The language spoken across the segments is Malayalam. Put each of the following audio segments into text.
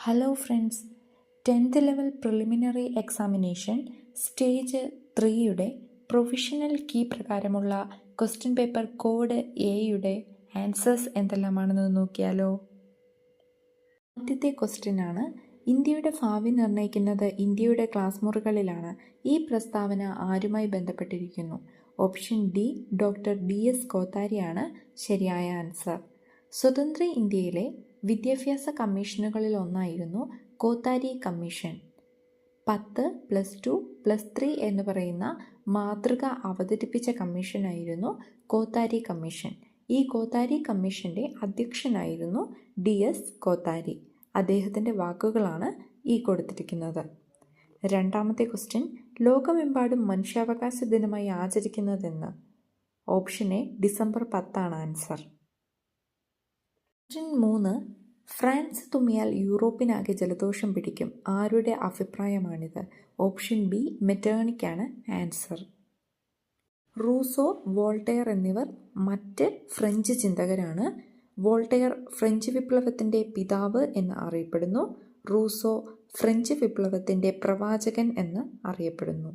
Hello friends, 10th level preliminary examination stage 3യുടെ പ്രൊവിഷണൽ കീ പ്രകാരമുള്ള ക്വസ്റ്റ്യൻ പേപ്പർ കോഡ് എയുടെ ആൻസേഴ്സ് എന്തെല്ലാമാണെന്ന് നോക്കിയാലോ. ആദ്യത്തെ ക്വസ്റ്റ്യനാണ്, ഇന്ത്യയുടെ ഭാവി നിർണ്ണയിക്കുന്നത് ഇന്ത്യയുടെ ക്ലാസ് മുറികളിലാണ്. ഈ പ്രസ്താവന ആരുമായി ബന്ധപ്പെട്ടിരിക്കുന്നു? ഓപ്ഷൻ ഡി, ഡോക്ടർ DS കോത്താരിയാണ് ശരിയായ ആൻസർ. സ്വതന്ത്ര ഇന്ത്യയിലെ വിദ്യാഭ്യാസ കമ്മീഷനുകളിൽ ഒന്നായിരുന്നു കോത്താരി കമ്മീഷൻ. 10+2+3 എന്ന് പറയുന്ന മാതൃക അവതരിപ്പിച്ച കമ്മീഷനായിരുന്നു കോത്താരി കമ്മീഷൻ. ഈ കോത്താരി കമ്മീഷൻ്റെ അധ്യക്ഷനായിരുന്നു DS കോത്താരി. അദ്ദേഹത്തിൻ്റെ വാക്കുകളാണ് ഈ കൊടുത്തിരിക്കുന്നത്. രണ്ടാമത്തെ ക്വസ്റ്റ്യൻ, ലോകമെമ്പാടും മനുഷ്യാവകാശ ദിനമായി ആചരിക്കുന്നതെന്ന്? Option A, December 10 answer. Question 3, France തുമ്മിയാൽ യൂറോപ്പിനാകെ ജലദോഷം പിടിക്കും. ആരുടെ അഭിപ്രായമാണിത്? ഓപ്ഷൻ ബി, മെറ്റേണിക്കാണ് ആൻസർ. റൂസോ, വോൾട്ടയർ എന്നിവർ മറ്റ് ഫ്രഞ്ച് ചിന്തകരാണ്. വോൾട്ടയർ ഫ്രഞ്ച് വിപ്ലവത്തിൻ്റെ പിതാവ് എന്ന് അറിയപ്പെടുന്നു. റൂസോ ഫ്രഞ്ച് വിപ്ലവത്തിൻ്റെ പ്രവാചകൻ എന്ന് അറിയപ്പെടുന്നു.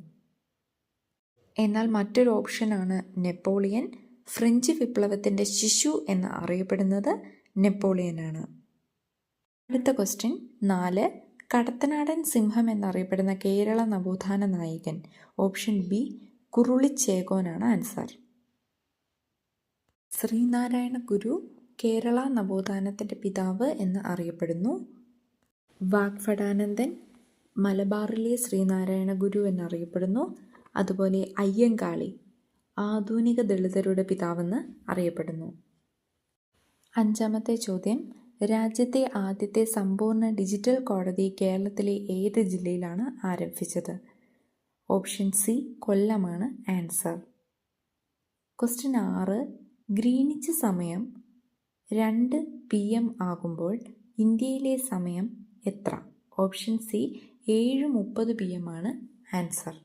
എന്നാൽ മറ്റൊരു ഓപ്ഷനാണ് നെപ്പോളിയൻ. ഫ്രഞ്ച് വിപ്ലവത്തിൻ്റെ ശിശു എന്ന് അറിയപ്പെടുന്നത് നെപ്പോളിയനാണ്. അടുത്ത ക്വസ്റ്റ്യൻ 4, കടത്തനാടൻ സിംഹം എന്നറിയപ്പെടുന്ന കേരള നവോത്ഥാന നായകൻ? ഓപ്ഷൻ ബി, കുറുളിച്ചേകോനാണ് ആൻസർ. ശ്രീനാരായണ ഗുരു കേരള നവോത്ഥാനത്തിൻ്റെ പിതാവ് എന്ന് അറിയപ്പെടുന്നു. വാഗ്ഭടാനന്ദൻ മലബാറിലെ ശ്രീനാരായണ ഗുരു എന്നറിയപ്പെടുന്നു. അതുപോലെ അയ്യങ്കാളി ആധുനിക ദളിതരുടെ പിതാവെന്ന് അറിയപ്പെടുന്നു. അഞ്ചാമത്തെ ചോദ്യം, രാജ്യത്തെ ആദ്യത്തെ സമ്പൂർണ്ണ ഡിജിറ്റൽ കോടതി കേരളത്തിലെ ഏത് ജില്ലയിലാണ് ആരംഭിച്ചത്? ഓപ്ഷൻ സി, കൊല്ലമാണ് ആൻസർ. ക്വസ്റ്റ്യൻ 6, ഗ്രീനിച്ച് സമയം 2 PM ആകുമ്പോൾ ഇന്ത്യയിലെ സമയം എത്ര? ഓപ്ഷൻ സി, 7:30 PM ആണ് answer.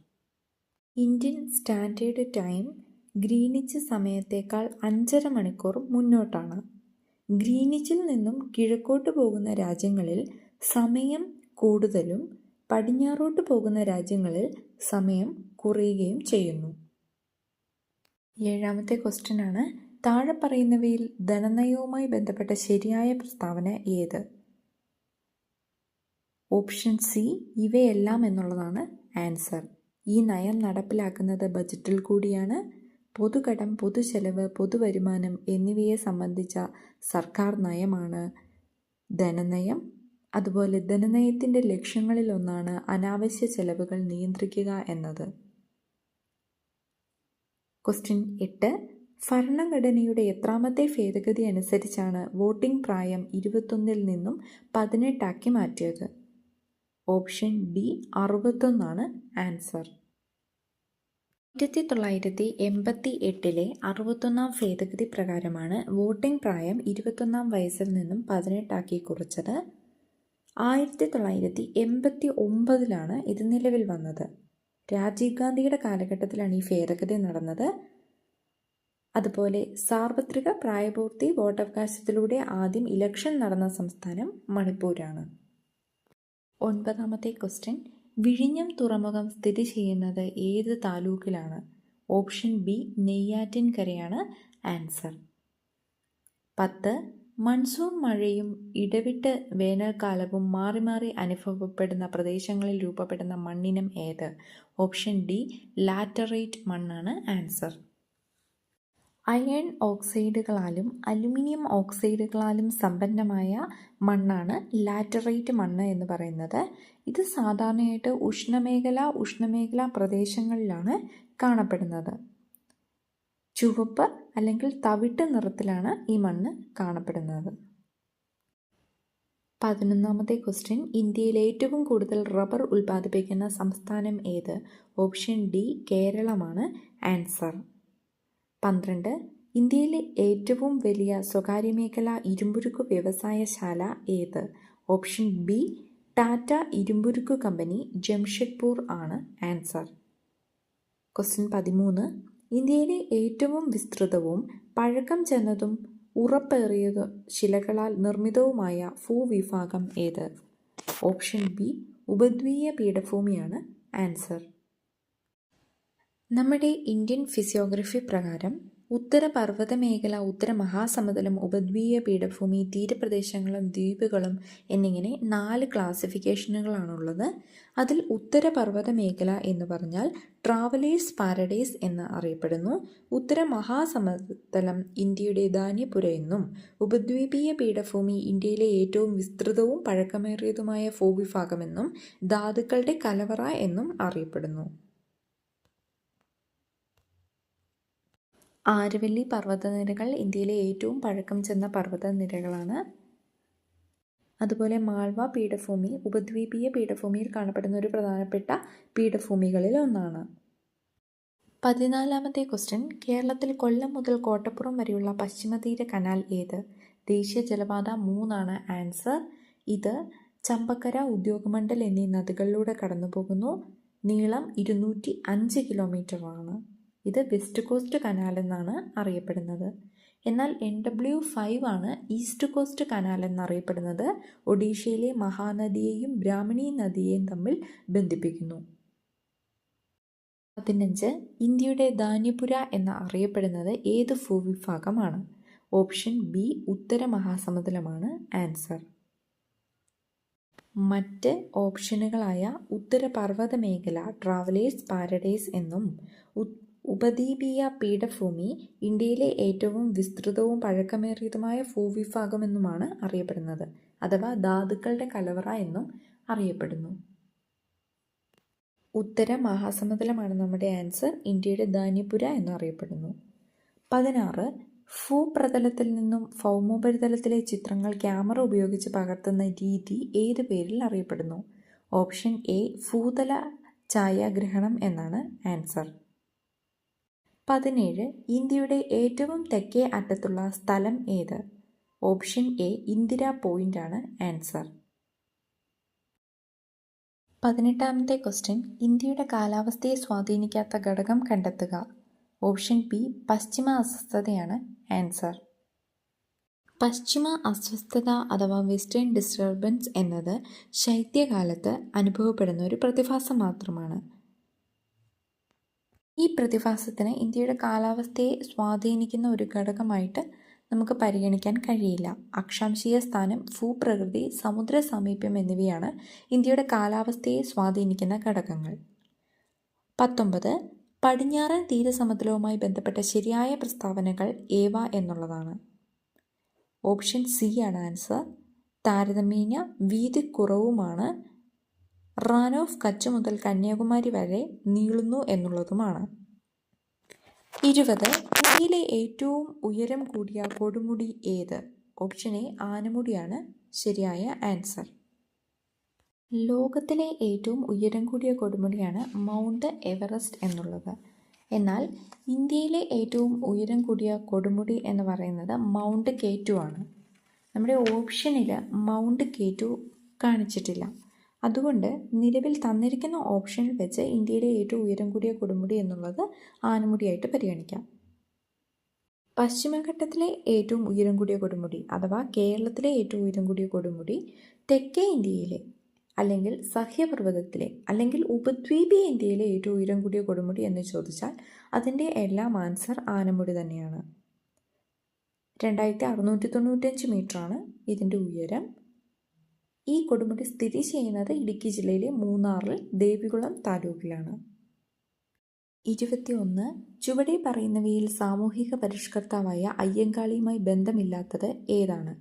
Indian standard time Greenwich സമയത്തേക്കാൾ 5.5 മണിക്കൂർ മുന്നോട്ടാണ്. ഗ്രീനിച്ചിൽ നിന്നും കിഴക്കോട്ട് പോകുന്ന രാജ്യങ്ങളിൽ സമയം കൂടുതലും പടിഞ്ഞാറോട്ട് പോകുന്ന രാജ്യങ്ങളിൽ സമയം കുറയുകയും ചെയ്യുന്നു. ഏഴാമത്തെ ക്വസ്റ്റ്യനാണ്, താഴെ പറയുന്നവയിൽ ധനനയവുമായി ബന്ധപ്പെട്ട ശരിയായ പ്രസ്താവന ഏത്? ഓപ്ഷൻ സി, ഇവയെല്ലാം എന്നുള്ളതാണ് ആൻസർ. ഈ നയം നടപ്പിലാക്കുന്നത് ബജറ്റിൽ കൂടിയാണ്. പൊതുകടം, പൊതുചെലവ്, പൊതുവരുമാനം എന്നിവയെ സംബന്ധിച്ച സർക്കാർ നയമാണ് ധനനയം. അതുപോലെ ധനനയത്തിൻ്റെ ലക്ഷ്യങ്ങളിലൊന്നാണ് അനാവശ്യ ചെലവുകൾ നിയന്ത്രിക്കുക എന്നത്. ക്വസ്റ്റ്യൻ 8, ഭരണഘടനയുടെ എത്രാമത്തെ ഭേദഗതി അനുസരിച്ചാണ് വോട്ടിംഗ് പ്രായം 21 നിന്നും 18 മാറ്റിയത്? Option D, 61 answer. 1988 61 ഭേദഗതി പ്രകാരമാണ് വോട്ടിംഗ് പ്രായം 21 വയസ്സിൽ നിന്നും 18 കുറച്ചത്. 1989 ഇത് നിലവിൽ വന്നത്. രാജീവ് ഗാന്ധിയുടെ കാലഘട്ടത്തിലാണ് ഈ ഭേദഗതി നടന്നത്. അതുപോലെ സാർവത്രിക പ്രായപൂർത്തി വോട്ടവകാശത്തിലൂടെ ആദ്യം ഇലക്ഷൻ നടന്ന സംസ്ഥാനം മണിപ്പൂരാണ്. 9ാമത്തെ ക്വസ്റ്റ്യൻ, വിഴിഞ്ഞം തുറമുഖം സ്ഥിതി ചെയ്യുന്നത് ഏത് താലൂക്കിലാണ്? ഓപ്ഷൻ ബി, നെയ്യാറ്റിൻകരയാണ് ആൻസർ. 10, മൺസൂൺ മഴയും ഇടവിട്ട് വേനൽക്കാലവും മാറി മാറി അനുഭവപ്പെടുന്ന പ്രദേശങ്ങളിൽ രൂപപ്പെടുന്ന മണ്ണിനം ഏത്? ഓപ്ഷൻ ഡി, ലാറ്ററൈറ്റ് മണ്ണാണ് ആൻസർ. അയൺ ഓക്സൈഡുകളാലും അലുമിനിയം ഓക്സൈഡുകളാലും സമ്പന്നമായ മണ്ണാണ് ലാറ്ററൈറ്റ് മണ്ണ് എന്ന് പറയുന്നത്. ഇത് സാധാരണയായിട്ട് ഉഷ്ണമേഖലാ പ്രദേശങ്ങളിലാണ് കാണപ്പെടുന്നത്. ചുവപ്പ് അല്ലെങ്കിൽ തവിട്ട് നിറത്തിലാണ് ഈ മണ്ണ് കാണപ്പെടുന്നത്. 11ാമത്തെ ക്വസ്റ്റ്യൻ, ഇന്ത്യയിൽ ഏറ്റവും കൂടുതൽ റബ്ബർ ഉൽപ്പാദിപ്പിക്കുന്ന സംസ്ഥാനം ഏത്? ഓപ്ഷൻ ഡി, കേരളമാണ് ആൻസർ. 12, ഇന്ത്യയിലെ ഏറ്റവും വലിയ സ്വകാര്യ മേഖലാ ഇരുമ്പുരുക്ക് വ്യവസായശാല ഏത്? ഓപ്ഷൻ ബി, ടാറ്റ ഇരുമ്പുരുക്ക് കമ്പനി, ജംഷഡ്പൂർ ആണ് ആൻസർ. ക്വസ്റ്റ്യൻ 13, ഇന്ത്യയിലെ ഏറ്റവും വിസ്തൃതവും പഴക്കം ചെന്നതും ഉറപ്പേറിയ ശിലകളാൽ നിർമ്മിതവുമായ ഭൂവിഭാഗം ഏത്? ഓപ്ഷൻ ബി ഉപദ്വീയ പീഠഭൂമിയാണ് ആൻസർ. നമ്മുടെ ഇന്ത്യൻ ഫിസിയോഗ്രഫി പ്രകാരം ഉത്തര പർവ്വത മേഖല, ഉത്തര മഹാസമതലം, ഉപദ്വീയ പീഠഭൂമി, തീരപ്രദേശങ്ങളും ദ്വീപുകളും എന്നിങ്ങനെ 4 ക്ലാസിഫിക്കേഷനുകളാണുള്ളത്. അതിൽ ഉത്തര പർവ്വത മേഖല എന്ന് പറഞ്ഞാൽ ട്രാവലേഴ്സ് പാരഡൈസ് എന്ന് അറിയപ്പെടുന്നു. ഉത്തര മഹാസമതലം ഇന്ത്യയുടെ ധാന്യപുര എന്നും ഉപദ്വീപീയ പീഠഭൂമി ഇന്ത്യയിലെ ഏറ്റവും വിസ്തൃതവും പഴക്കമേറിയതുമായ ഭൂവിഭാഗമെന്നും ധാതുക്കളുടെ കലവറ എന്നും അറിയപ്പെടുന്നു. ആരവല്ലി പർവ്വതനിരകൾ ഇന്ത്യയിലെ ഏറ്റവും പഴക്കം ചെന്ന പർവ്വതനിരകളാണ്. അതുപോലെ മാൾവ പീഠഭൂമി ഉപദ്വീപീയ പീഠഭൂമിയിൽ കാണപ്പെടുന്ന ഒരു പ്രധാനപ്പെട്ട പീഠഭൂമികളിൽ ഒന്നാണ്. 14ാമത്തെ ക്വസ്റ്റ്യൻ, കേരളത്തിൽ കൊല്ലം മുതൽ കോട്ടപ്പുറം വരെയുള്ള പശ്ചിമതീര കനാൽ ഏത്? ദേശീയ ജലപാത 3 ആൻസർ. ഇത് ചമ്പക്കര, ഉദ്യോഗമണ്ഡൽ എന്നീ നദികളിലൂടെ കടന്നുപോകുന്നു. നീളം 205 കിലോമീറ്ററാണ്. ഇത് വെസ്റ്റ് കോസ്റ്റ് കനാൽ എന്നാണ് അറിയപ്പെടുന്നത്. എന്നാൽ NW5 ആണ് ഈസ്റ്റ് കോസ്റ്റ് കനാൽ എന്നറിയപ്പെടുന്നത്. ഒഡീഷയിലെ മഹാനദിയെയും ബ്രാഹ്മണി നദിയെയും തമ്മിൽ ബന്ധിപ്പിക്കുന്നു. 15 ഇന്ത്യയുടെ ധാന്യപുര എന്ന് അറിയപ്പെടുന്നത് ഏത് ഭൂവിഭാഗമാണ്? ഓപ്ഷൻ ബി ഉത്തര മഹാസമതലമാണ് ആൻസർ. മറ്റ് ഓപ്ഷനുകളായ ഉത്തര പർവ്വത മേഖല ട്രാവലേഴ്സ് പാരഡൈസ് എന്നും ഉപദ്വീപീയ പീഠഭൂമി ഇന്ത്യയിലെ ഏറ്റവും വിസ്തൃതവും പഴക്കമേറിയതുമായ ഭൂവിഭാഗമെന്നുമാണ് അറിയപ്പെടുന്നത്, അഥവാ ധാതുക്കളുടെ കലവറ എന്നും അറിയപ്പെടുന്നു. ഉത്തര മഹാസമതലമാണ് നമ്മുടെ ആൻസർ. ഇന്ത്യയുടെ ധാന്യപുര എന്നറിയപ്പെടുന്നു. 16 ഭൂപ്രതലത്തിൽ നിന്നും ഭൗമോപരിതലത്തിലെ ചിത്രങ്ങൾ ക്യാമറ ഉപയോഗിച്ച് പകർത്തുന്ന രീതി ഏത് പേരിൽ അറിയപ്പെടുന്നു? ഓപ്ഷൻ എ ഭൂതല ഛായാഗ്രഹണം എന്നാണ് ആൻസർ. 17 ഇന്ത്യയുടെ ഏറ്റവും തെക്കേ അറ്റത്തുള്ള സ്ഥലം ഏത്? ഓപ്ഷൻ എ ഇന്ദിരാ പോയിന്റ് ആണ് ആൻസർ. 18ാമത്തെ ക്വസ്റ്റ്യൻ, ഇന്ത്യയുടെ കാലാവസ്ഥയെ സ്വാധീനിക്കാത്ത ഘടകം കണ്ടെത്തുക. ഓപ്ഷൻ ബി പശ്ചിമ അസ്വസ്ഥതയാണ് ആൻസർ. പശ്ചിമ അസ്വസ്ഥത അഥവാ വെസ്റ്റേൺ ഡിസ്റ്റർബൻസ് എന്നത് ശൈത്യകാലത്ത് അനുഭവപ്പെടുന്ന ഒരു പ്രതിഭാസം മാത്രമാണ്. ഈ പ്രതിഭാസത്തിന് ഇന്ത്യയുടെ കാലാവസ്ഥയെ സ്വാധീനിക്കുന്ന ഒരു ഘടകമായിട്ട് നമുക്ക് പരിഗണിക്കാൻ കഴിയില്ല. അക്ഷാംശീയ സ്ഥാനം, ഭൂപ്രകൃതി, സമുദ്ര സാമീപ്യം എന്നിവയാണ് ഇന്ത്യയുടെ കാലാവസ്ഥയെ സ്വാധീനിക്കുന്ന ഘടകങ്ങൾ. 19 പടിഞ്ഞാറൻ തീരസമതലവുമായി ബന്ധപ്പെട്ട ശരിയായ പ്രസ്താവനകൾ ഏവ എന്നുള്ളതാണ്. ഓപ്ഷൻ സി ആണ് ആൻസർ. താരതമ്യേന വീതി കുറവുമാണ്. റാൻ ഓഫ് കച്ച് മുതൽ കന്യാകുമാരി വരെ നീളുന്നു എന്നുള്ളതുമാണ്. 20 ഇന്ത്യയിലെ ഏറ്റവും ഉയരം കൂടിയ കൊടുമുടി ഏത്? ഓപ്ഷൻ എ ആനമുടിയാണ് ശരിയായ ആൻസർ. ലോകത്തിലെ ഏറ്റവും ഉയരം കൂടിയ കൊടുമുടിയാണ് മൗണ്ട് എവറസ്റ്റ് എന്നുള്ളത്. എന്നാൽ ഇന്ത്യയിലെ ഏറ്റവും ഉയരം കൂടിയ കൊടുമുടി എന്ന് പറയുന്നത് മൗണ്ട് K2 ആണ്. നമ്മുടെ ഓപ്ഷനിൽ മൗണ്ട് K2 കാണിച്ചിട്ടില്ല. അതുകൊണ്ട് നിലവിൽ തന്നിരിക്കുന്ന ഓപ്ഷനിൽ വെച്ച് ഇന്ത്യയിലെ ഏറ്റവും ഉയരം കൂടിയ കൊടുമുടി എന്നുള്ളത് ആനമുടിയായിട്ട് പരിഗണിക്കാം. പശ്ചിമഘട്ടത്തിലെ ഏറ്റവും ഉയരം കൂടിയ കൊടുമുടി അഥവാ കേരളത്തിലെ ഏറ്റവും ഉയരം കൂടിയ കൊടുമുടി തെക്കേ ഇന്ത്യയിലെ അല്ലെങ്കിൽ സഹ്യപർവ്വതത്തിലെ അല്ലെങ്കിൽ ഉപദ്വീപീയ ഇന്ത്യയിലെ ഏറ്റവും ഉയരം കൂടിയ കൊടുമുടി എന്ന് ചോദിച്ചാൽ അതിൻ്റെ എല്ലാം ആൻസർ ആനമുടി തന്നെയാണ്. 2695 മീറ്ററാണ് ഇതിൻ്റെ ഉയരം. ഈ കൊടുമുടി സ്ഥിതി ചെയ്യുന്നത് ഇടുക്കി ജില്ലയിലെ മൂന്നാറിൽ ദേവികുളം താലൂക്കിലാണ്. 21 ചുവടെ പറയുന്നവയിൽ സാമൂഹിക പരിഷ്കർത്താവായ അയ്യങ്കാളിയുമായി ബന്ധമില്ലാത്തത് ഏതാണ്?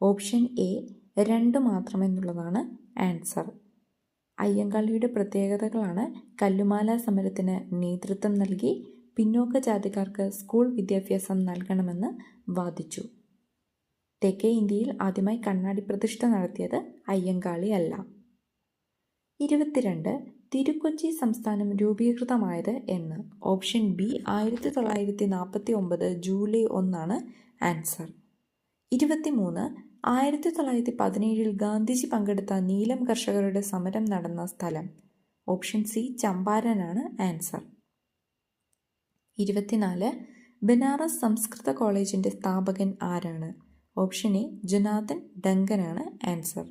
ഓപ്ഷൻ എ 2 മാത്രമെന്നുള്ളതാണ് ആൻസർ. അയ്യങ്കാളിയുടെ പ്രത്യേകതകളാണ് കല്ലുമാല സമരത്തിന് നേതൃത്വം നൽകി, പിന്നോക്ക ജാതിക്കാർക്ക് സ്കൂൾ വിദ്യാഭ്യാസം നൽകണമെന്ന് വാദിച്ചു. തെക്കേ ഇന്ത്യയിൽ ആദ്യമായി കണ്ണാടി പ്രതിഷ്ഠ നടത്തിയത് അയ്യങ്കാളി അല്ല. 22 തിരുക്കൊച്ചി സംസ്ഥാനം രൂപീകൃതമായത് എന്ന്? Option B 1949 July 1 answer. 23 1917 Gandhiji പങ്കെടുത്ത നീലം കർഷകരുടെ സമരം നടന്ന സ്ഥലം? ഓപ്ഷൻ സി ചമ്പാരനാണ് ആൻസർ. 24 ബനാറസ് സംസ്കൃത കോളേജിൻ്റെ സ്ഥാപകൻ ആരാണ്? ഓപ്ഷൻ എ ജൊനാഥൻ ഡങ്കനാണ് ആൻസർ.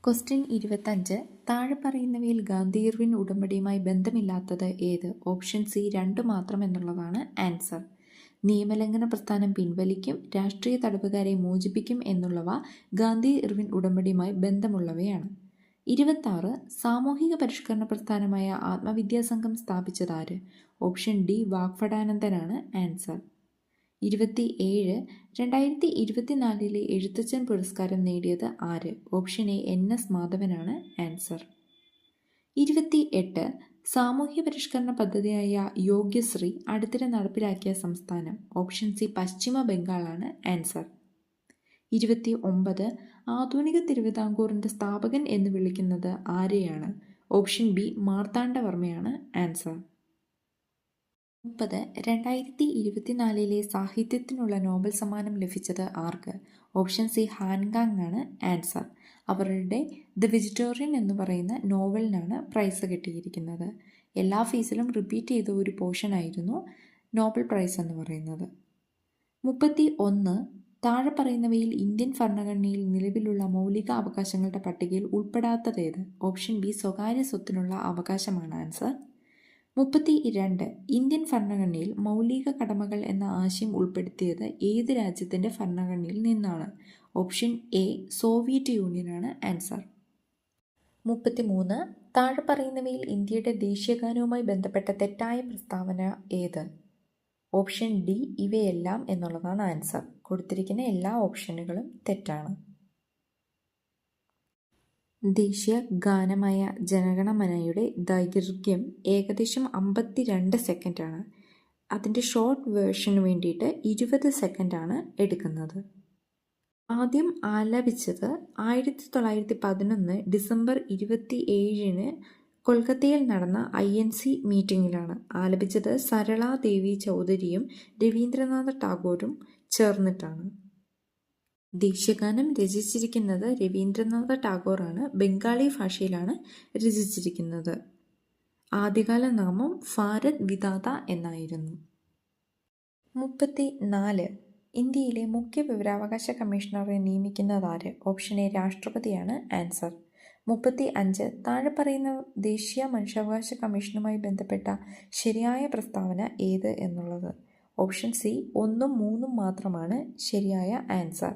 ക്വസ്റ്റ്യൻ 25. താഴെ പറയുന്നവയിൽ ഗാന്ധി ഇർവിൻ ഉടമ്പടിയുമായി ബന്ധമില്ലാത്തത് ഏത്? ഓപ്ഷൻ സി 2 മാത്രം എന്നുള്ളതാണ് ആൻസർ. നിയമലംഘന പ്രസ്ഥാനം പിൻവലിക്കും, രാഷ്ട്രീയ തടവുകാരെ മോചിപ്പിക്കും എന്നുള്ളവ ഗാന്ധി ഇർവിൻ ഉടമ്പടിയുമായി ബന്ധമുള്ളവയാണ്. 26. സാമൂഹിക പരിഷ്കരണ പ്രസ്ഥാനമായ ആത്മവിദ്യാസംഘം സ്ഥാപിച്ചതാര്? ഓപ്ഷൻ ഡി വാഗ്ഭടാനന്ദനാണ് ആൻസർ. 27. 2024 എഴുത്തച്ഛൻ പുരസ്കാരം നേടിയത് ആര്? ഓപ്ഷൻ എ NS മാധവനാണ് ആൻസർ. 28. സാമൂഹ്യ പരിഷ്കരണ പദ്ധതിയായ യോഗ്യശ്രീ അടുത്തിടെ നടപ്പിലാക്കിയ സംസ്ഥാനം? ഓപ്ഷൻ സി പശ്ചിമ ബംഗാളാണ് ആൻസർ. 29. ആധുനിക തിരുവിതാംകൂറിൻ്റെ സ്ഥാപകൻ എന്ന് വിളിക്കുന്നത് ആരെയാണ്? Option B മാർത്താണ്ഡവർമ്മയാണ് answer. 30. 2024 സാഹിത്യത്തിനുള്ള നോബൽ സമ്മാനം ലഭിച്ചത് ആർക്ക്? ഓപ്ഷൻ സി ഹാൻഗാങ് ആണ് ആൻസർ. അവരുടെ ദ വെജിറ്റേറിയൻ എന്ന് പറയുന്ന നോവലിനാണ് പ്രൈസ് കിട്ടിയിരിക്കുന്നത്. എല്ലാ ഫീസിലും റിപ്പീറ്റ് ചെയ്ത ഒരു പോർഷനായിരുന്നു നോബൽ പ്രൈസ് എന്ന് പറയുന്നത്. 31. താഴെ പറയുന്നവയിൽ ഇന്ത്യൻ ഭരണഘടനയിൽ നിലവിലുള്ള മൗലിക അവകാശങ്ങളുടെ പട്ടികയിൽ ഉൾപ്പെടാത്തതേത്? ഓപ്ഷൻ ബി സ്വകാര്യ സ്വത്തിനുള്ള അവകാശമാണ് ആൻസർ. 32. ഇന്ത്യൻ ഭരണഘടനയിൽ മൗലിക കടമകൾ എന്ന ആശയം ഉൾപ്പെടുത്തിയത് ഏത് രാജ്യത്തിൻ്റെ ഭരണഘടനയിൽ നിന്നാണ്? ഓപ്ഷൻ എ സോവിയറ്റ് യൂണിയനാണ് ആൻസർ. 33. താഴെ പറയുന്നവയിൽ ഇന്ത്യയുടെ ദേശീയഗാനവുമായി ബന്ധപ്പെട്ട തെറ്റായ പ്രസ്താവന ഏത്? ഓപ്ഷൻ ഡി ഇവയെല്ലാം എന്നുള്ളതാണ് ആൻസർ. കൊടുത്തിരിക്കുന്ന എല്ലാ ഓപ്ഷനുകളും തെറ്റാണ്. ദേശീയ ഗാനമായ ജനഗണമനയുടെ ദൈർഘ്യം ഏകദേശം 52 സെക്കൻഡാണ്. അതിൻ്റെ ഷോർട്ട് വേർഷന് വേണ്ടിയിട്ട് 20 സെക്കൻഡാണ് എടുക്കുന്നത്. ആദ്യം ആലപിച്ചത് 1911 ഡിസംബർ 27 കൊൽക്കത്തയിൽ നടന്ന INC മീറ്റിങ്ങിലാണ്. ആലപിച്ചത് സരളാ ദേവി ചൗധരിയും രവീന്ദ്രനാഥ ടാഗോറും ചേർന്നിട്ടാണ്. ദേശീയഗാനം രചിച്ചിരിക്കുന്നത് രവീന്ദ്രനാഥ ടാഗോറാണ്. ബംഗാളി ഭാഷയിലാണ് രചിച്ചിരിക്കുന്നത്. ആദ്യകാല നാമം ഭാരത് വിധാത എന്നായിരുന്നു. 34. ഇന്ത്യയിലെ മുഖ്യ വിവരാവകാശ കമ്മീഷണറെ നിയമിക്കുന്നതാര്? ഓപ്ഷൻ എ രാഷ്ട്രപതിയാണ് ആൻസർ. 35. താഴെ പറയുന്ന ദേശീയ മനുഷ്യാവകാശ കമ്മീഷനുമായി ബന്ധപ്പെട്ട ശരിയായ പ്രസ്താവന ഏത് എന്നുള്ളത്? ഓപ്ഷൻ സി 1, 3 മാത്രമാണ് ശരിയായ ആൻസർ.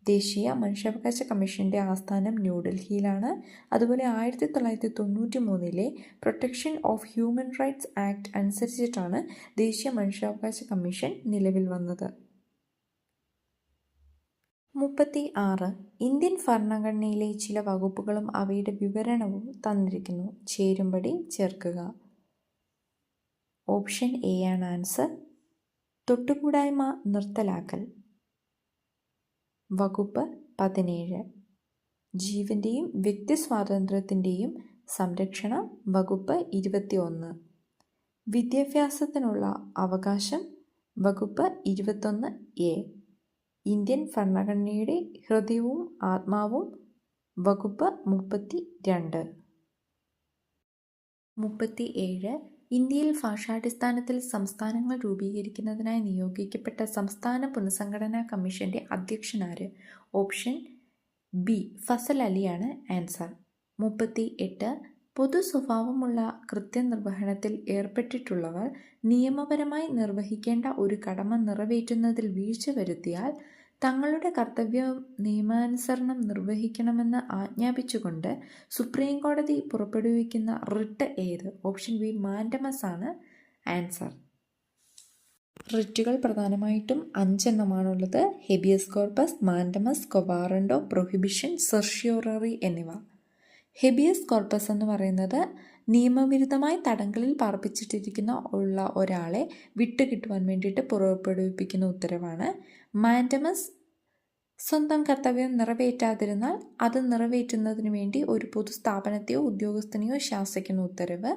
ദേശീയ മനുഷ്യാവകാശ കമ്മീഷൻ്റെ ആസ്ഥാനം ന്യൂഡൽഹിയിലാണ്. അതുപോലെ 1993 protection of human rights act അനുസരിച്ചിട്ടാണ് ദേശീയ മനുഷ്യാവകാശ കമ്മീഷൻ നിലവിൽ വന്നത്. 36. ഇന്ത്യൻ ഭരണഘടനയിലെ ചില വകുപ്പുകളും അവയുടെ വിവരണവും തന്നിരിക്കുന്നു. ചേരുംപടി ചേർക്കുക. ഓപ്ഷൻ എ ആണ് ആൻസർ. തൊട്ടുകൂടായ്മ നിർത്തലാക്കൽ. വകുപ്പ് 17. ജീവൻ്റെയും വ്യക്തി സ്വാതന്ത്ര്യത്തിൻ്റെയും സംരക്ഷണം. വകുപ്പ് 21. വിദ്യാഭ്യാസത്തിനുള്ള അവകാശം. വകുപ്പ് 21A. ഇന്ത്യൻ ഭരണഘടനയുടെ ഹൃദയവും ആത്മാവും. വകുപ്പ് 32. 37. ഇന്ത്യയിൽ ഭാഷാടിസ്ഥാനത്തിൽ സംസ്ഥാനങ്ങൾ രൂപീകരിക്കുന്നതിനായി നിയോഗിക്കപ്പെട്ട സംസ്ഥാന പുനഃസംഘടനാ കമ്മീഷൻ്റെ അധ്യക്ഷനാര്? ഓപ്ഷൻ ബി ഫസൽ അലിയാണ് ആൻസർ. 38. പൊതു സ്വഭാവമുള്ള കൃത്യനിർവഹണത്തിൽ ഏർപ്പെട്ടിട്ടുള്ളവർ നിയമപരമായി നിർവഹിക്കേണ്ട ഒരു കടമ നിറവേറ്റുന്നതിൽ വീഴ്ച വരുത്തിയാൽ തങ്ങളുടെ കർത്തവ്യം നിയമാനുസരണം നിർവഹിക്കണമെന്ന് ആജ്ഞാപിച്ചുകൊണ്ട് സുപ്രീം കോടതി പുറപ്പെടുവിക്കുന്ന റിട്ട് ഏത്? ഓപ്ഷൻ ബി മാൻഡമസ് ആണ് ആൻസർ. റിറ്റുകൾ പ്രധാനമായിട്ടും 5 എണ്ണമാണുള്ളത്. Habeas corpus, mandamus, quo warranto, prohibition, certiorari എന്നിവ. ഹെബിയസ് കോർപ്പസ് എന്ന് പറയുന്നത് നിയമവിരുദ്ധമായി തടങ്കലിൽ പാർപ്പിച്ചിട്ടിരിക്കുന്ന ഒരാളെ വിട്ടുകിട്ടുവാൻ വേണ്ടിയിട്ട് പുറപ്പെടുവിപ്പിക്കുന്ന ഉത്തരവാണ്. മാൻഡമസ് സ്വന്തം കർത്തവ്യം നിറവേറ്റാതിരുന്നാൽ അത് നിറവേറ്റുന്നതിന് വേണ്ടി ഒരു പൊതുസ്ഥാപനത്തെയോ ഉദ്യോഗസ്ഥനെയോ ശാസിക്കുന്ന ഉത്തരവ്.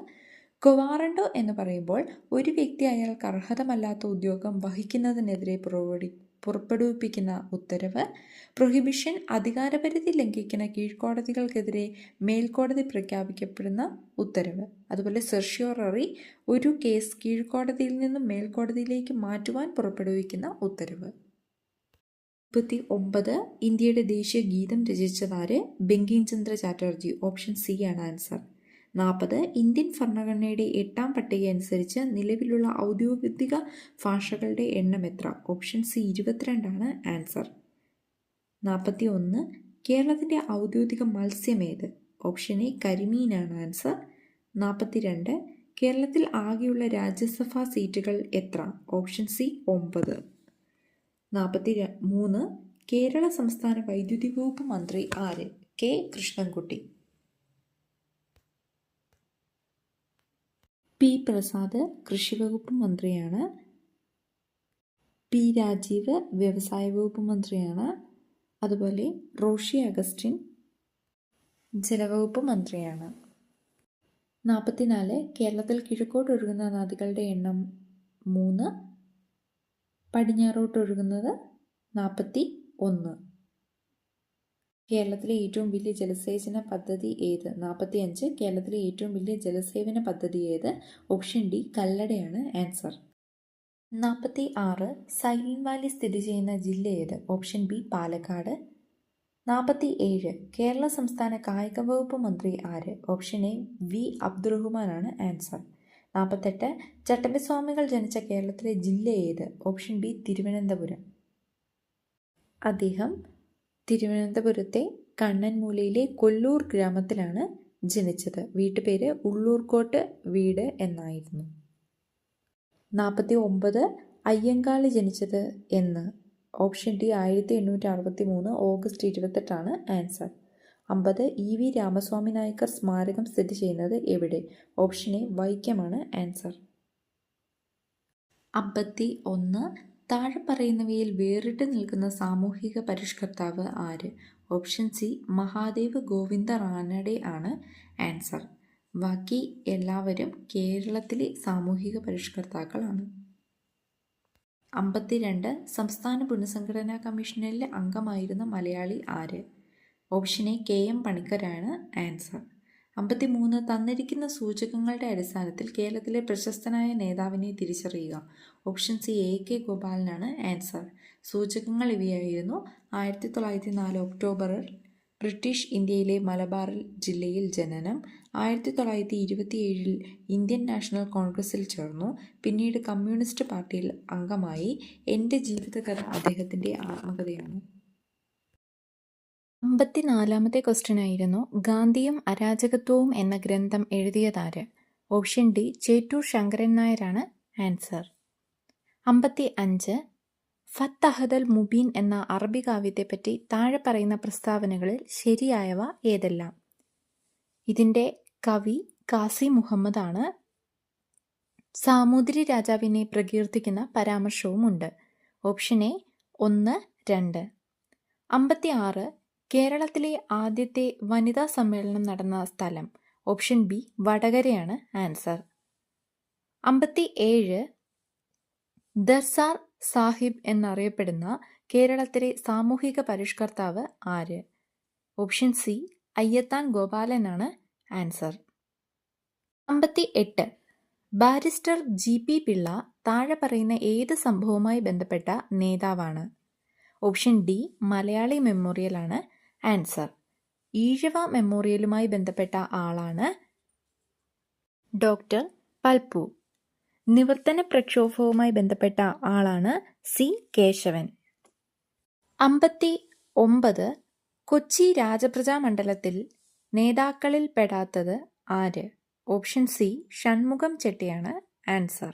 കൊവാറണ്ടോ എന്ന് പറയുമ്പോൾ ഒരു വ്യക്തി അയാൾക്ക് അർഹതമല്ലാത്ത ഉദ്യോഗം വഹിക്കുന്നതിനെതിരെ പുറപ്പെടുവിപ്പിക്കുന്ന ഉത്തരവ്. പ്രൊഹിബിഷൻ അധികാരപരിധി ലംഘിക്കുന്ന കീഴ്ക്കോടതികൾക്കെതിരെ മേൽക്കോടതി പ്രഖ്യാപിക്കപ്പെടുന്ന ഉത്തരവ്. അതുപോലെ സെർഷ്യോററി ഒരു കേസ് കീഴ്ക്കോടതിയിൽ നിന്നും മേൽക്കോടതിയിലേക്ക് മാറ്റുവാൻ പുറപ്പെടുവിക്കുന്ന ഉത്തരവ്. 49 ഇന്ത്യയുടെ ദേശീയ ഗീതം രചിച്ചതാര്? ബങ്കിം ചന്ദ്ര ചാറ്റർജി. ഓപ്ഷൻ സി ആണ് ആൻസർ. 40 ഇന്ത്യൻ ഭരണഘടനയുടെ 8ാം പട്ടിക അനുസരിച്ച് നിലവിലുള്ള ഔദ്യോഗിക ഭാഷകളുടെ എണ്ണം എത്ര? ഓപ്ഷൻ സി 22 ആണ് ആൻസർ. 41 കേരളത്തിൻ്റെ ഔദ്യോഗിക മത്സ്യം ഏത്? Option A കരിമീനാണ് answer. 42 കേരളത്തിൽ ആകെയുള്ള രാജ്യസഭാ സീറ്റുകൾ എത്ര? Option C 9. 43 കേരള സംസ്ഥാന വൈദ്യുതി വകുപ്പ് മന്ത്രി ആര്? കെ കൃഷ്ണൻകുട്ടി. പി പ്രസാദ് കൃഷി വകുപ്പ് മന്ത്രിയാണ്. പി രാജീവ് വ്യവസായ വകുപ്പ് മന്ത്രിയാണ്. അതുപോലെ റോഷി അഗസ്റ്റിൻ ജലവകുപ്പ് മന്ത്രിയാണ്. 44 കേരളത്തിൽ കിഴക്കോട്ടൊഴുകുന്ന നദികളുടെ എണ്ണം 3, പടിഞ്ഞാറോട്ടൊഴുകുന്നത് 41. കേരളത്തിലെ ഏറ്റവും വലിയ ജലസേചന പദ്ധതി ഏത്? 45 കേരളത്തിലെ ഏറ്റവും വലിയ ജലസേവന പദ്ധതി ഏത്? ഓപ്ഷൻ ഡി കല്ലടയാണ് ആൻസർ. 46 സൈലന്റ് വാലി സ്ഥിതി ചെയ്യുന്ന ജില്ല ഏത്? Option B Palakkad. 47 കേരള സംസ്ഥാന കായിക വകുപ്പ് മന്ത്രി ആര്? ഓപ്ഷൻ എ വി അബ്ദുറഹ്മാനാണ് ആൻസർ. 48 ചട്ടമ്പിസ്വാമികൾ ജനിച്ച കേരളത്തിലെ ജില്ല ഏത്? Option B Thiruvananthapuram. അദ്ദേഹം തിരുവനന്തപുരത്തെ കണ്ണൻമൂലയിലെ കൊല്ലൂർ ഗ്രാമത്തിലാണ് ജനിച്ചത്. വീട്ടുപേര് ഉള്ളൂർക്കോട്ട് വീട് എന്നായിരുന്നു. 49 അയ്യങ്കാളി ജനിച്ചത് എന്ന്? Option D 1863 August 28 answer. 50 E V Ramaswamy Naicker സ്മാരകം സ്ഥിതി ചെയ്യുന്നത് എവിടെ? Option A വൈക്കമാണ് answer. 51 താഴെ പറയുന്നവയിൽ വേറിട്ട് നിൽക്കുന്ന സാമൂഹിക പരിഷ്കർത്താവ് ആര്? ഓപ്ഷൻ സി മഹാദേവ് ഗോവിന്ദ റാനഡെ ആണ് ആൻസർ. ബാക്കി എല്ലാവരും കേരളത്തിലെ സാമൂഹിക പരിഷ്കർത്താക്കളാണ്. 52 സംസ്ഥാന പുനഃസംഘടനാ കമ്മീഷനിലെ അംഗമായിരുന്ന മലയാളി ആര്? ഓപ്ഷൻ എ കെ എം പണിക്കരാണ് ആൻസർ. 53 തന്നിരിക്കുന്ന സൂചകങ്ങളുടെ അടിസ്ഥാനത്തിൽ കേരളത്തിലെ പ്രശസ്തനായ നേതാവിനെ തിരിച്ചറിയുക. ഓപ്ഷൻ സി എ കെ ഗോപാലനാണ് ആൻസർ. സൂചകങ്ങൾ ഇവയായിരുന്നു: 1904 ഒക്ടോബറിൽ ബ്രിട്ടീഷ് ഇന്ത്യയിലെ മലബാർ ജില്ലയിൽ ജനനം, 1927 ഇന്ത്യൻ നാഷണൽ കോൺഗ്രസിൽ ചേർന്നു, പിന്നീട് കമ്മ്യൂണിസ്റ്റ് പാർട്ടിയിൽ അംഗമായി. എൻ്റെ ജീവിതകഥ അദ്ദേഹത്തിൻ്റെ ആത്മകഥയാണ്. 54 ക്വസ്റ്റ്യൻ ആയിരുന്നു, ഗാന്ധിയും അരാജകത്വവും എന്ന ഗ്രന്ഥം എഴുതിയതാര്? ഓപ്ഷൻ ഡി ചേറ്റൂർ ശങ്കരൻ നായരാണ് ആൻസർ. 55 ഫത്ത് അഹദൽ മുബീൻ എന്ന അറബി കാവ്യത്തെപ്പറ്റി താഴെ പറയുന്ന പ്രസ്താവനകളിൽ ശരിയായവ ഏതെല്ലാം? ഇതിൻ്റെ കവി കാസി മുഹമ്മദ് ആണ്. സാമൂതിരി രാജാവിനെ പ്രകീർത്തിക്കുന്ന പരാമർശവുമുണ്ട്. Option A 1, 2. 56 കേരളത്തിലെ ആദ്യത്തെ വനിതാ സമ്മേളനം നടന്ന സ്ഥലം? ഓപ്ഷൻ ബി വടകരയാണ് ആൻസർ. 57 ദർസാർ സാഹിബ് എന്നറിയപ്പെടുന്ന കേരളത്തിലെ സാമൂഹിക പരിഷ്കർത്താവ് ആര്? ഓപ്ഷൻ സി അയ്യത്താൻ ഗോപാലനാണ് answer. 58 barrister G P Pillai താഴെ പറയുന്ന ഏത് സംഭവവുമായി ബന്ധപ്പെട്ട നേതാവാണ്? ഓപ്ഷൻ ഡി മലയാളി മെമ്മോറിയൽ ആണ് ആൻസർ. ഈഴവ മെമ്മോറിയലുമായി ബന്ധപ്പെട്ട ആളാണ് ഡോക്ടർ പൽപ്പു. നിവർത്തന പ്രക്ഷോഭവുമായി ബന്ധപ്പെട്ട ആളാണ് സി കേശവൻ. 59 കൊച്ചി രാജപ്രജാ മണ്ഡലത്തിൽ നേതാക്കളിൽ പെടാത്തത് ആര്? ഓപ്ഷൻ സി ഷൺമുഖം ചെട്ടിയാണ് ആൻസർ.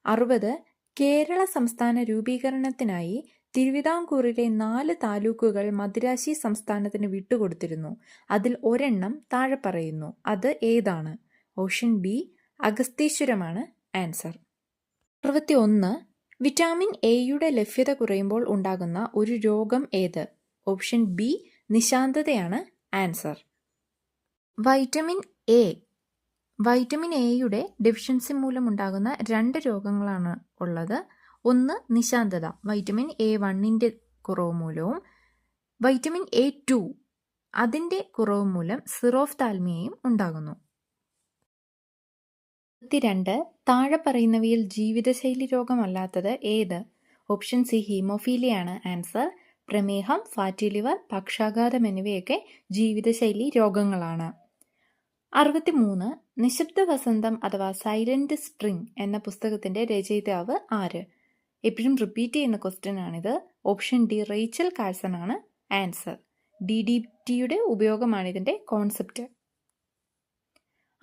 60 കേരള സംസ്ഥാന രൂപീകരണത്തിനായി തിരുവിതാംകൂറിലെ 4 താലൂക്കുകൾ മദിരാശി സംസ്ഥാനത്തിന് വിട്ടുകൊടുത്തിരുന്നു. അതിൽ ഒരെണ്ണം താഴെ പറയുന്നു. അത് ഏതാണ്? ഓപ്ഷൻ ബി അഗസ്തീശ്വരമാണ് ആൻസർ. 61 വിറ്റാമിൻ എയുടെ ലഭ്യത കുറയുമ്പോൾ ഉണ്ടാകുന്ന ഒരു രോഗം ഏത്? ഓപ്ഷൻ ബി നിശാന്തതയാണ് ആൻസർ. വൈറ്റമിൻ എയുടെ ഡെഫിഷ്യൻസി മൂലമുണ്ടാകുന്ന 2 രോഗങ്ങളാണ് ഉള്ളത്. ഒന്ന് നിശാന്തത, വൈറ്റമിൻ A1 കുറവ് മൂലവും വൈറ്റമിൻ A2 അതിൻ്റെ കുറവ് മൂലം സിറോഫ്താൽമിയയും ഉണ്ടാകുന്നു. 2 താഴെ പറയുന്നവയിൽ ജീവിതശൈലി രോഗമല്ലാത്തത് ഏത്? ഓപ്ഷൻ സി ഹീമോഫീലിയാണ് ആൻസർ. പ്രമേഹം, ഫാറ്റി ലിവർ, പക്ഷാഘാതം എന്നിവയൊക്കെ ജീവിതശൈലി രോഗങ്ങളാണ്. 63 നിശബ്ദ വസന്തം അഥവാ സൈലന്റ് സ്പ്രിംഗ് എന്ന പുസ്തകത്തിന്റെ രചയിതാവ് ആര്? എപ്പോഴും റിപ്പീറ്റ് ചെയ്യുന്ന ക്വസ്റ്റ്യൻ ആണിത്. ഓപ്ഷൻ ഡി റേച്ചൽ കാഴ്സൺ ആണ് ആൻസർ. DDTയുടെ ഉപയോഗമാണ് ഇതിന്റെ കോൺസെപ്റ്റ്.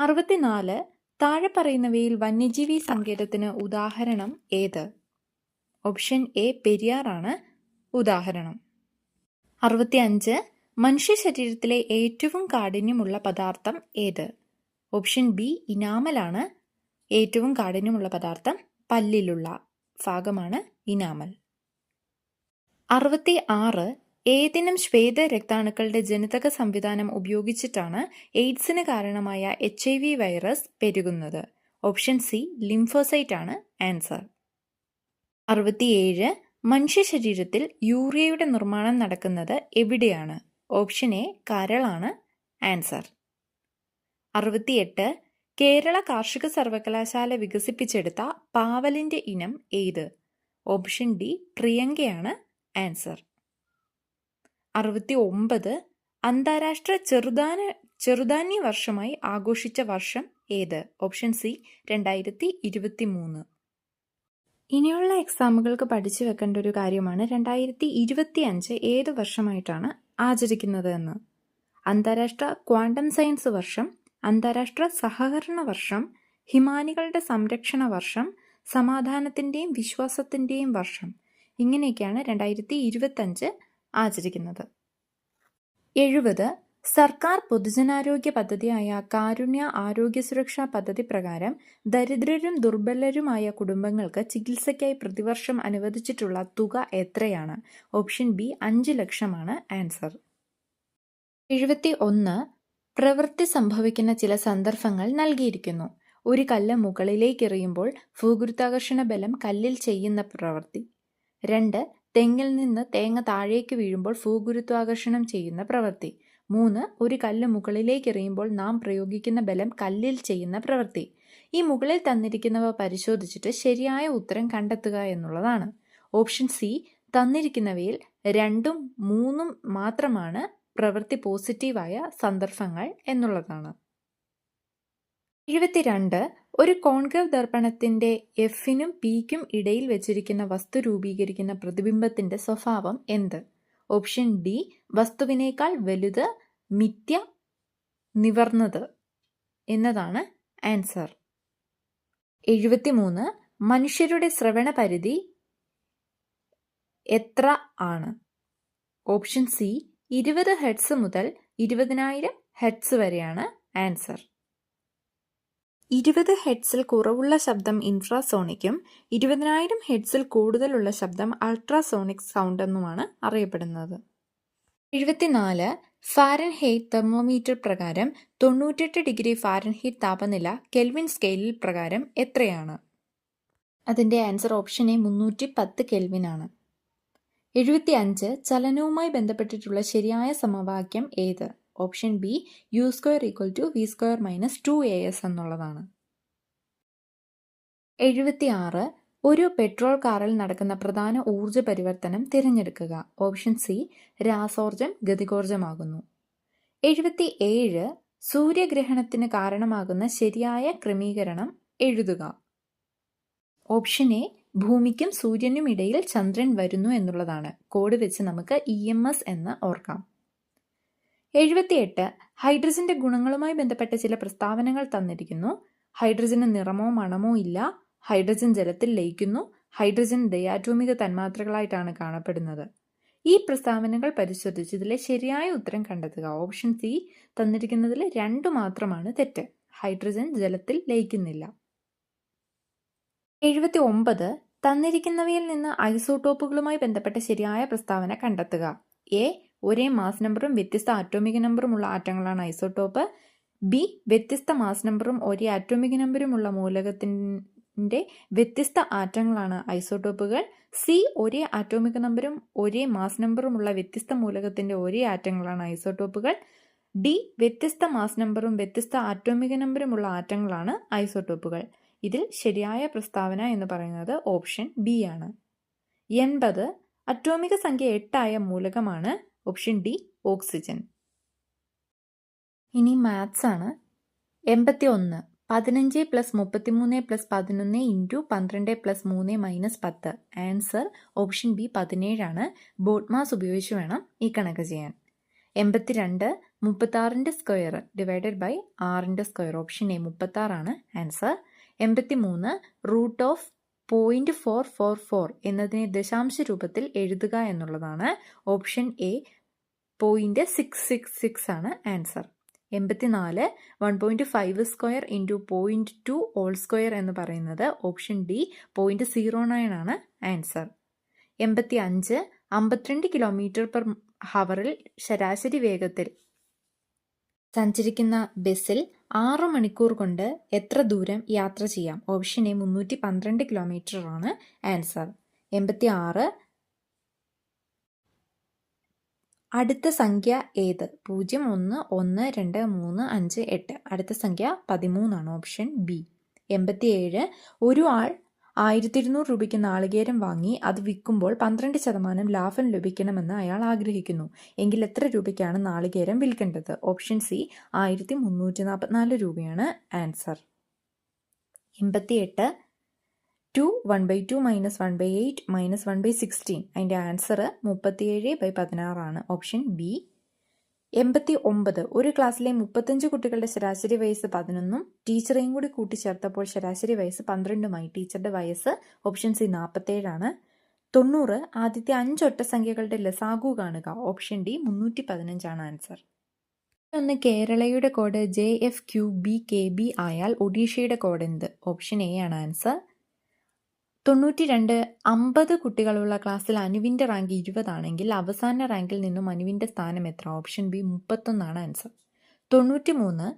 64 താഴെ പറയുന്നവയിൽ വന്യജീവി സങ്കേതത്തിന് ഉദാഹരണം ഏത്? ഓപ്ഷൻ എ പെരിയാറാണ് ഉദാഹരണം. 65 മനുഷ്യ ശരീരത്തിലെ ഏറ്റവും കാഠിന്യമുള്ള പദാർത്ഥം ഏത്? ഓപ്ഷൻ ബി ഇനാമലാണ്. ഏറ്റവും കാഠിന്യമുള്ള പദാർത്ഥം പല്ലിലുള്ള ഭാഗമാണ് ഇനാമൽ. 66 ഏതിനം ശ്വേത രക്താണുക്കളുടെ ജനിതക സംവിധാനം ഉപയോഗിച്ചിട്ടാണ് എയ്ഡ്സിന് കാരണമായ HIV വൈറസ് പെരുകുന്നത്? ഓപ്ഷൻ സി ലിംഫോസൈറ്റ് ആണ് ആൻസർ. 67 മനുഷ്യ ശരീരത്തിൽ യൂറിയയുടെ നിർമ്മാണം നടക്കുന്നത് എവിടെയാണ്? ഓപ്ഷൻ എ കരളാണ് ആൻസർ. 68 കേരള കാർഷിക സർവകലാശാല വികസിപ്പിച്ചെടുത്ത പാവലിന്റെ ഇനം ഏത്? Option D പ്രിയങ്കയാണ് answer. 69 അന്താരാഷ്ട്ര ചെറുധാന്യ വർഷമായി ആഘോഷിച്ച വർഷം ഏത്? Option C 2023. ഇനിയുള്ള എക്സാമുകൾക്ക് പഠിച്ചു വെക്കേണ്ട ഒരു കാര്യമാണ് 2025 ഏത് വർഷമായിട്ടാണ് ആചരിക്കുന്നത് എന്ന്. അന്താരാഷ്ട്ര ക്വാണ്ടം സയൻസ് വർഷം, അന്താരാഷ്ട്ര സഹകരണ വർഷം, ഹിമാനികളുടെ സംരക്ഷണ വർഷം, സമാധാനത്തിൻ്റെയും വിശ്വാസത്തിൻ്റെയും വർഷം, ഇങ്ങനെയൊക്കെയാണ് 2025 ആചരിക്കുന്നത്. 70 സർക്കാർ പൊതുജനാരോഗ്യ പദ്ധതിയായ കാരുണ്യ ആരോഗ്യ സുരക്ഷാ പദ്ധതി പ്രകാരം ദരിദ്രരും ദുർബലരുമായ കുടുംബങ്ങൾക്ക് ചികിത്സയ്ക്കായി പ്രതിവർഷം അനുവദിച്ചിട്ടുള്ള തുക എത്രയാണ്? ഓപ്ഷൻ ബി 5 ലക്ഷമാണ് ആൻസർ. 71 പ്രവൃത്തി സംഭവിക്കുന്ന ചില സന്ദർഭങ്ങൾ നൽകിയിരിക്കുന്നു. ഒരു കല്ല് മുകളിലേക്ക് എറിയുമ്പോൾ ഭൂഗുരുത്വാകർഷണ ബലം കല്ലിൽ ചെയ്യുന്ന പ്രവൃത്തി. 2 തെങ്ങിൽ നിന്ന് തേങ്ങ താഴേക്ക് വീഴുമ്പോൾ ഭൂഗുരുത്വാകർഷണം ചെയ്യുന്ന പ്രവൃത്തി. 3 ഒരു കല്ല് മുകളിലേക്ക് എറിയുമ്പോൾ നാം പ്രയോഗിക്കുന്ന ബലം കല്ലിൽ ചെയ്യുന്ന പ്രവൃത്തി. ഈ മുകളിൽ തന്നിരിക്കുന്നവ പരിശോധിച്ചിട്ട് ശരിയായ ഉത്തരം കണ്ടെത്തുക എന്നുള്ളതാണ്. ഓപ്ഷൻ സി തന്നിരിക്കുന്നവയിൽ 2ഉം 3ഉം മാത്രമാണ് പ്രവൃത്തി പോസിറ്റീവായ സന്ദർഭങ്ങൾ എന്നുള്ളതാണ്. 72 ഒരു കോൺകേവ് ദർപ്പണത്തിന്റെ എഫിനും പിക്കും ഇടയിൽ വെച്ചിരിക്കുന്ന വസ്തു രൂപീകരിക്കുന്ന പ്രതിബിംബത്തിന്റെ സ്വഭാവം എന്ത്? ഓപ്ഷൻ ഡി വസ്തുവിനേക്കാൾ വലുത്, മിഥ്യ, നിവർന്നത് എന്നതാണ് ആൻസർ. 73 മനുഷ്യരുടെ ശ്രവണ പരിധി എത്ര ആണ്? ഓപ്ഷൻ സി 20 ഹെർട്സ് മുതൽ 20,000 ഹെർട്സ് വരെയാണ് ആൻസർ. 20 ഹെർട്സിൽ കുറവുള്ള ശബ്ദം ഇൻഫ്രാസോണിക്കും 20,000 ഹെർട്സിൽ കൂടുതലുള്ള ശബ്ദം അൾട്രാസോണിക് സൗണ്ട് എന്നുമാണ് അറിയപ്പെടുന്നത്. 74 ഫാരൻഹീറ്റ് തെർമോമീറ്റർ പ്രകാരം 98 ഡിഗ്രി ഫാരൻഹീറ്റ് താപനില കെൽവിൻ സ്കെയിലിൽ പ്രകാരം എത്രയാണ്? അതിൻ്റെ ആൻസർ ഓപ്ഷൻ എ 310 കെൽവിൻ ആണ്. 75 ചലനവുമായി ബന്ധപ്പെട്ടിട്ടുള്ള ശരിയായ സമവാക്യം ഏത്? Option B u² = v² - 2as എന്നുള്ളതാണ്. 76 ഒരു പെട്രോൾ കാറിൽ നടക്കുന്ന പ്രധാന ഊർജ പരിവർത്തനം തിരഞ്ഞെടുക്കുക. Option C രാസോർജം ഗതികോർജമാകുന്നു. 77 സൂര്യഗ്രഹണത്തിന് കാരണമാകുന്ന ശരിയായ ക്രമീകരണം എഴുതുക. ഓപ്ഷൻ എ ഭൂമിക്കും സൂര്യനും ഇടയിൽ ചന്ദ്രൻ വരുന്നു എന്നുള്ളതാണ്. കോഡ് വെച്ച് നമുക്ക് EMS എന്ന് ഓർക്കാം. 78 ഹൈഡ്രജന്റെ ഗുണങ്ങളുമായി ബന്ധപ്പെട്ട ചില പ്രസ്താവനകൾ തന്നിരിക്കുന്നു. ഹൈഡ്രജന് നിറമോ മണമോ ഇല്ല. ഹൈഡ്രജൻ ജലത്തിൽ ലയിക്കുന്നു. ഹൈഡ്രജൻ ഡയാറ്റോമിക തന്മാത്രകളായിട്ടാണ് കാണപ്പെടുന്നത്. ഈ പ്രസ്താവനകൾ പരിശോധിച്ച് ഇതിലെ ശരിയായ ഉത്തരം കണ്ടെത്തുക. ഓപ്ഷൻ സി തന്നിരിക്കുന്നതിൽ 2 മാത്രമാണ് തെറ്റ്. ഹൈഡ്രജൻ ജലത്തിൽ ലയിക്കുന്നില്ല. 79 തന്നിരിക്കുന്നവയിൽ നിന്ന് ഐസോട്ടോപ്പുകളുമായി ബന്ധപ്പെട്ട ശരിയായ പ്രസ്താവന കണ്ടെത്തുക. എ ഒരേ മാസ് നമ്പറും വ്യത്യസ്ത ആറ്റോമിക നമ്പറുമുള്ള ആറ്റങ്ങളാണ് ഐസോട്ടോപ്പ്. ബി വ്യത്യസ്ത മാസ് നമ്പറും ഒരേ ആറ്റോമിക നമ്പറുമുള്ള മൂലകത്തിന്റെ വ്യത്യസ്ത ആറ്റങ്ങളാണ് ഐസോട്ടോപ്പുകൾ. സി ഒരേ ആറ്റോമിക നമ്പറും ഒരേ മാസ് നമ്പറുമുള്ള വ്യത്യസ്ത മൂലകത്തിന്റെ ഒരേ ആറ്റങ്ങളാണ് ഐസോട്ടോപ്പുകൾ. ഡി വ്യത്യസ്ത മാസ് നമ്പറും വ്യത്യസ്ത ആറ്റോമിക നമ്പറുമുള്ള ആറ്റങ്ങളാണ് ഐസോട്ടോപ്പുകൾ. ഇതിൽ ശരിയായ പ്രസ്താവന എന്ന് പറയുന്നത് ഓപ്ഷൻ ബി ആണ്. 80 അറ്റോമിക സംഖ്യ 8 മൂലകമാണ്. Option D oxygen. ഇനി മാത്സ് ആണ്. 81 15 + 33 + 11 ഇൻറ്റു 12 + 3 - 10. ആൻസർ ഓപ്ഷൻ ബി 17 ആണ്. ബോഡ് മാസ് ഉപയോഗിച്ച് വേണം ഈ കണക്ക് ചെയ്യാൻ. 82 36ന്റെ സ്ക്വയർ ഡിവൈഡഡ് ബൈ 6ന്റെ സ്ക്വയർ. ഓപ്ഷൻ എ 36 ആണ് ആൻസർ. 83 √0.444 എന്നതിനെ ദശാംശ രൂപത്തിൽ എഴുതുക എന്നുള്ളതാണ്. ഓപ്ഷൻ എ 0.666 ആണ് answer. 84 1.5 square into 0.2 whole square എന്ന് പറയുന്നത് ഓപ്ഷൻ ഡി 0.09 ആണ് ആൻസർ. 85 52 km/hൽ ശരാശരി വേഗത്തിൽ സഞ്ചരിക്കുന്ന ബസ്സിൽ 6 മണിക്കൂർ കൊണ്ട് എത്ര ദൂരം യാത്ര ചെയ്യാം? ഓപ്ഷൻ എ 312 km ആണ് ആൻസർ. 86 അടുത്ത സംഖ്യ ഏത്? 0 1 1 2 3 5 8. അടുത്ത സംഖ്യ 13 ആണ്. Option B. 87 ഒരു ആൾ 1200 രൂപയ്ക്ക് നാളികേരം വാങ്ങി അത് വിൽക്കുമ്പോൾ 12% ലാഭം ലഭിക്കണമെന്ന് അയാൾ ആഗ്രഹിക്കുന്നു. എങ്കിൽ എത്ര രൂപയ്ക്കാണ് നാളികേരം വിൽക്കേണ്ടത്? ഓപ്ഷൻ സി 1344 രൂപയാണ് ആൻസർ. 88 2 1/2 - 1/8 - 1/16. അതിൻ്റെ ആൻസർ 37/16 ആണ്. Option B. 89 ഒരു ക്ലാസ്സിലെ 35 കുട്ടികളുടെ ശരാശരി വയസ്സ് 11ഉം ടീച്ചറേയും കൂടി കൂട്ടിച്ചേർത്തപ്പോൾ ശരാശരി വയസ്സ് 12ഉമായി. ടീച്ചറുടെ വയസ്സ് ഓപ്ഷൻ സി 47 ആണ്. 90 ആദ്യത്തെ 5 ഒറ്റസംഖ്യകളുടെ ലസാഗു കാണുക. ഓപ്ഷൻ ഡി 315 ആണ് ആൻസർ. ഒന്ന് കേരളയുടെ കോഡ് JFQBKB ആയാൽ ഒഡീഷയുടെ കോഡ് എന്ത്? ഓപ്ഷൻ എ ആണ് ആൻസർ. 92 50 കുട്ടികളുള്ള ക്ലാസ്സിൽ അനുവിൻ്റെ റാങ്ക് 20 ആണെങ്കിൽ അവസാന റാങ്കിൽ നിന്നും അനുവിൻ്റെ സ്ഥാനം എത്ര? ഓപ്ഷൻ ബി 31 ആണ് ആൻസർ. 93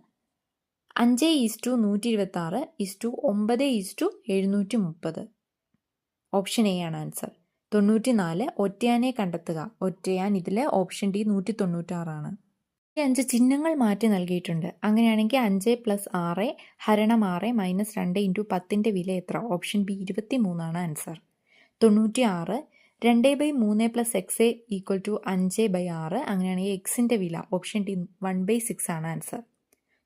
5:126 9:730. ഓപ്ഷൻ എ ആണ് ആൻസർ. 94 ഒറ്റയാനെ കണ്ടെത്തുക. ഒറ്റയാൻ ഇതിൽ ഓപ്ഷൻ ഡി 196 ആണ്. 5 ചിഹ്നങ്ങൾ മാറ്റി നൽകിയിട്ടുണ്ട്. അങ്ങനെയാണെങ്കിൽ 5 + 6 ഹരണം 6 - 2 ഇൻറ്റു 10ൻ്റെ വില എത്ര? ഓപ്ഷൻ ബി 23 ആണ് ആൻസർ. 96 2/3 + x = 5/6. അങ്ങനെയാണെങ്കിൽ എക്സിൻ്റെ വില ഓപ്ഷൻ ഡി 1/6 ആണ് ആൻസർ.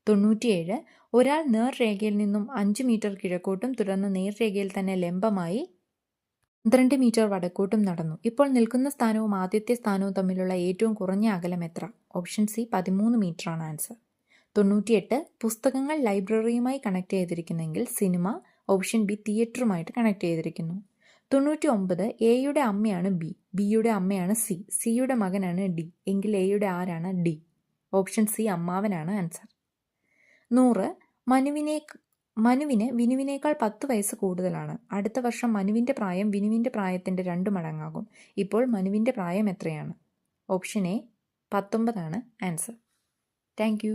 97 ഒരാൾ നേർരേഖയിൽ നിന്നും 5 മീറ്റർ കിഴക്കോട്ടും തുടർന്ന് നേർരേഖയിൽ തന്നെ ലംബമായി 12 മീറ്റർ വടക്കോട്ടും നടന്നു. ഇപ്പോൾ നിൽക്കുന്ന സ്ഥാനവും ആദ്യത്തെ സ്ഥാനവും തമ്മിലുള്ള ഏറ്റവും കുറഞ്ഞ അകലം എത്ര? ഓപ്ഷൻ സി 13 മീറ്റർ ആണ് ആൻസർ. 98 പുസ്തകങ്ങൾ ലൈബ്രറിയുമായി കണക്ട് ചെയ്തിരിക്കുന്നെങ്കിൽ സിനിമ ഓപ്ഷൻ ബി തിയേറ്ററുമായിട്ട് കണക്ട് ചെയ്തിരിക്കുന്നു. 99 എയുടെ അമ്മയാണ് ബി, ബിയുടെ അമ്മയാണ് സി, സിയുടെ മകനാണ് ഡി, എങ്കിൽ എയുടെ ആരാണ് ഡി? ഓപ്ഷൻ സി അമ്മാവനാണ് ആൻസർ. 100 മനുവിന് വിനുവിനേക്കാൾ 10 വയസ്സ് കൂടുതലാണ്. അടുത്ത വർഷം മനുവിൻ്റെ പ്രായം വിനുവിൻ്റെ പ്രായത്തിൻ്റെ 2 മടങ്ങാകും. ഇപ്പോൾ മനുവിൻ്റെ പ്രായം എത്രയാണ്? ഓപ്ഷൻ എ 19 ആണ് ആൻസർ. Thank you.